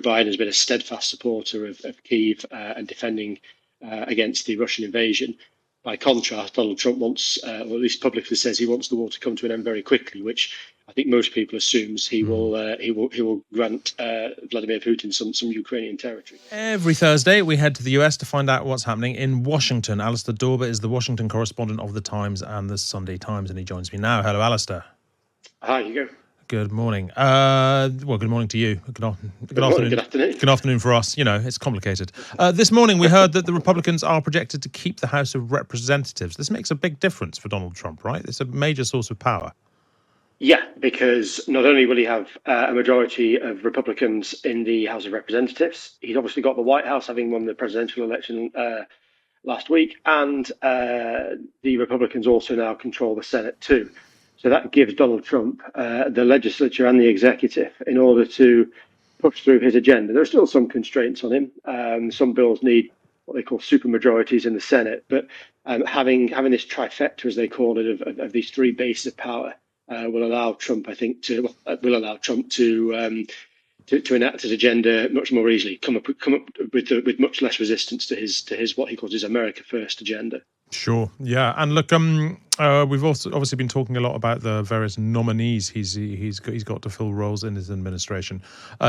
Biden has been a steadfast supporter of Kyiv and defending against the Russian invasion. By contrast, Donald Trump wants, or at least publicly says, he wants the war to come to an end very quickly, which I think most people assumes he will grant Vladimir Putin some Ukrainian territory. Every Thursday, we head to the US to find out what's happening in Washington. Alistair Dawber is the Washington correspondent of the Times and the Sunday Times, and he joins me now. Hello, Alistair. Hi, Hugo. Good morning. Well, good morning to you. Good afternoon. Good afternoon. Good afternoon for us. You know, it's complicated. This morning, we heard that the Republicans are projected to keep the House of Representatives. This makes a big difference for Donald Trump, right? It's a major source of power. Yeah, because not only will he have a majority of Republicans in the House of Representatives, he's obviously got the White House, having won the presidential election last week, and the Republicans also now control the Senate too. So that gives Donald Trump the legislature and the executive in order to push through his agenda. There are still some constraints on him. Some bills need what they call supermajorities in the Senate, but having this trifecta, as they call it, of these three bases of power will allow Trump, I think, to enact his agenda much more easily. Come up with much less resistance to his what he calls his America First agenda. Sure. Yeah. And look, we've also obviously been talking a lot about the various nominees he's got to fill roles in his administration.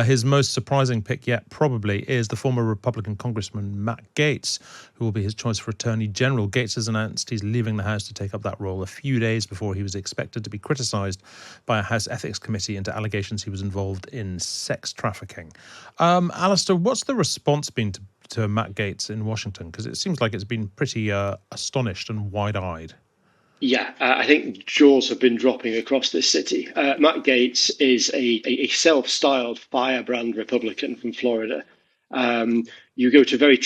His most surprising pick yet probably is the former Republican Congressman Matt Gaetz, who will be his choice for Attorney General. Gaetz has announced he's leaving the House to take up that role a few days before he was expected to be criticised by a House Ethics Committee into allegations he was involved in sex trafficking. Alistair, what's the response been to Matt Gaetz in Washington? Because it seems like it's been pretty astonished and wide-eyed. Yeah, I think jaws have been dropping across this city. Matt Gaetz is a self-styled firebrand Republican from Florida. You go to very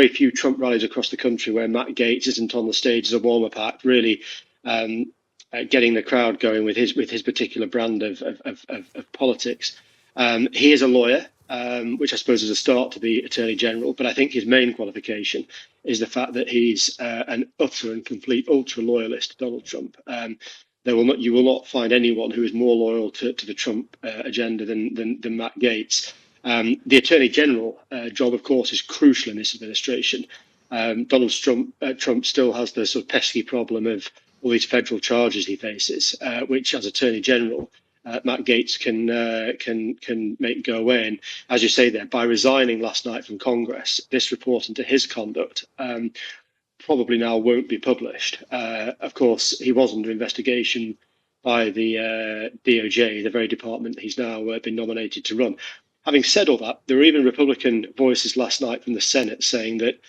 few Trump rallies across the country where Matt Gaetz isn't on the stage as a warm-up act, really getting the crowd going with his particular brand of politics. He is a lawyer, which I suppose is a start to be Attorney General, but I think his main qualification is the fact that he's an utter and complete ultra-loyalist to Donald Trump. You will not find anyone who is more loyal to the Trump agenda than Matt Gaetz. The Attorney General job, of course, is crucial in this administration. Donald Trump still has the sort of pesky problem of all these federal charges he faces, which as Attorney General, Matt Gaetz can make go away. And as you say there, by resigning last night from Congress, this report into his conduct probably now won't be published. Of course, he was under investigation by the DOJ, the very department he's now been nominated to run. Having said all that, there were even Republican voices last night from the Senate saying that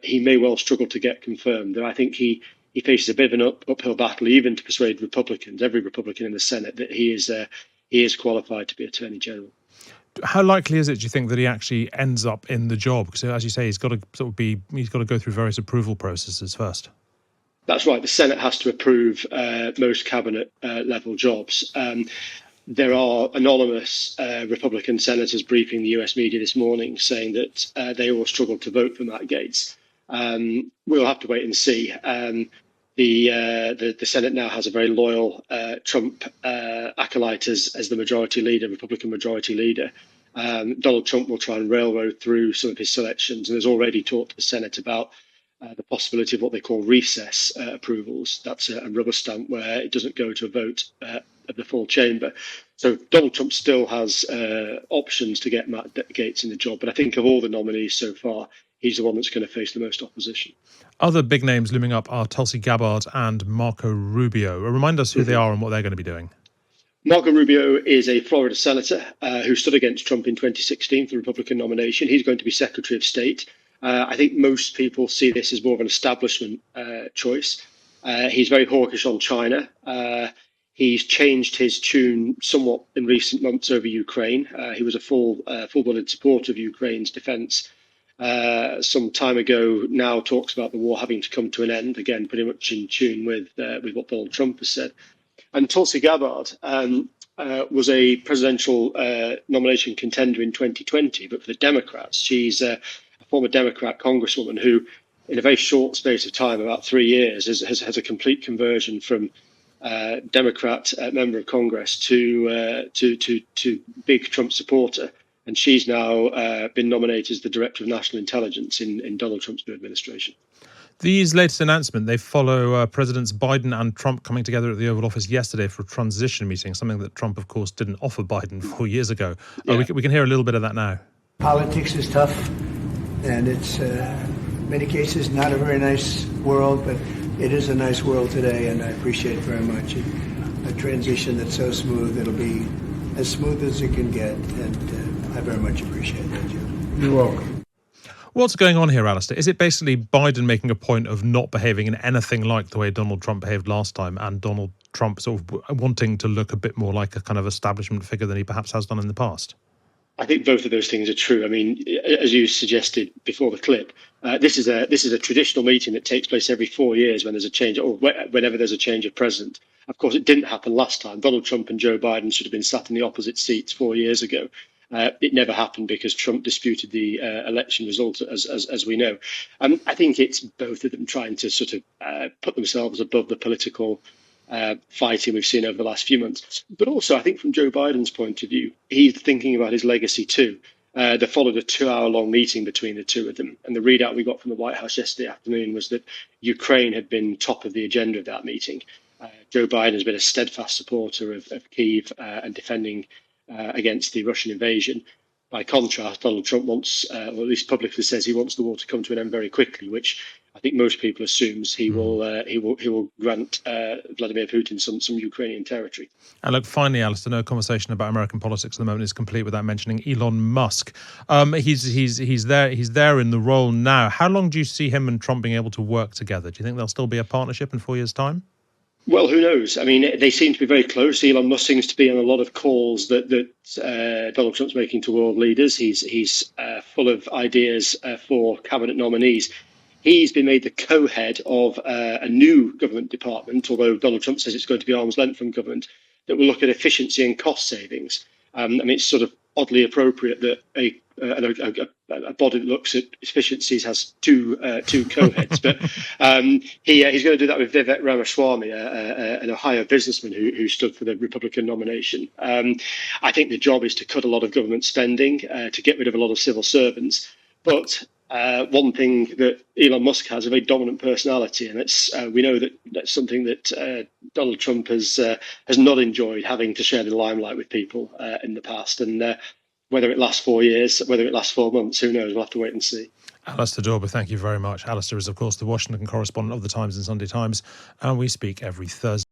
he may well struggle to get confirmed. And I think he faces a bit of an uphill battle, even to persuade Republicans, every Republican in the Senate, that he is qualified to be Attorney General. How likely is it, do you think, that he actually ends up in the job? Because, as you say, he's got to go through various approval processes first. That's right. The Senate has to approve most cabinet level jobs. There are anonymous Republican senators briefing the US media this morning saying that they all struggled to vote for Matt Gaetz. We'll have to wait and see. The Senate now has a very loyal Trump acolyte as the majority leader, Republican majority leader. Donald Trump will try and railroad through some of his selections, and there's already talk to the Senate about the possibility of what they call recess approvals. That's a rubber stamp where it doesn't go to a vote of the full chamber. So Donald Trump still has options to get Matt Gaetz in the job, but I think of all the nominees so far, he's the one that's going to face the most opposition. Other big names looming up are Tulsi Gabbard and Marco Rubio. Remind us who they are and what they're going to be doing. Marco Rubio is a Florida senator who stood against Trump in 2016 for the Republican nomination. He's going to be Secretary of State. I think most people see this as more of an establishment choice. He's very hawkish on China. He's changed his tune somewhat in recent months over Ukraine. He was a full-blooded supporter of Ukraine's defense some time ago. Now talks about the war having to come to an end, again, pretty much in tune with what Donald Trump has said. And Tulsi Gabbard was a presidential nomination contender in 2020, but for the Democrats, she's a former Democrat congresswoman who, in a very short space of time, about 3 years, has a complete conversion from Democrat member of Congress to big Trump supporter. and she's now been nominated as the Director of National Intelligence in Donald Trump's new administration. These latest announcements, they follow Presidents Biden and Trump coming together at the Oval Office yesterday for a transition meeting, something that Trump, of course, didn't offer Biden 4 years ago. Yeah. We can hear a little bit of that now. Politics is tough, and it's in many cases not a very nice world, but it is a nice world today, and I appreciate very much a transition that's so smooth. It'll be as smooth as it can get, and I very much appreciate that, Jim. You're welcome. What's going on here, Alistair? Is it basically Biden making a point of not behaving in anything like the way Donald Trump behaved last time, and Donald Trump sort of wanting to look a bit more like a kind of establishment figure than he perhaps has done in the past? I think both of those things are true. I mean, as you suggested before the clip, this is a traditional meeting that takes place every 4 years when there's a change, or whenever there's a change of president. Of course, it didn't happen last time. Donald Trump and Joe Biden should have been sat in the opposite seats 4 years ago. It never happened because Trump disputed the election result, as we know. I think it's both of them trying to sort of put themselves above the political fighting we've seen over the last few months. But also, I think from Joe Biden's point of view, he's thinking about his legacy too. They followed a 2-hour-long meeting between the two of them. And the readout we got from the White House yesterday afternoon was that Ukraine had been top of the agenda of that meeting. Joe Biden has been a steadfast supporter of Kyiv and defending against the Russian invasion. By contrast, Donald Trump wants, or at least publicly says he wants the war to come to an end very quickly, which I think most people assumes he will grant Vladimir Putin some Ukrainian territory. And look, finally, Alistair, no conversation about American politics at the moment is complete without mentioning Elon Musk. He's there in the role now. How long do you see him and Trump being able to work together? Do you think there'll still be a partnership in 4 years' time? Well, who knows? I mean, they seem to be very close. Elon Musk seems to be on a lot of calls that Donald Trump's making to world leaders. He's full of ideas for cabinet nominees. He's been made the co-head of a new government department, although Donald Trump says it's going to be arm's length from government, that will look at efficiency and cost savings. I mean, it's sort of oddly appropriate that a body that looks at efficiencies has two co-heads, but he's going to do that with Vivek Ramaswamy, an Ohio businessman who stood for the Republican nomination. I think the job is to cut a lot of government spending, to get rid of a lot of civil servants, but one thing that Elon Musk has, a very dominant personality, and we know that that's something that Donald Trump has not enjoyed, having to share the limelight with people in the past. And whether it lasts 4 years, whether it lasts 4 months, who knows? We'll have to wait and see. Alistair Dawber, thank you very much. Alistair is, of course, the Washington correspondent of the Times and Sunday Times, and we speak every Thursday.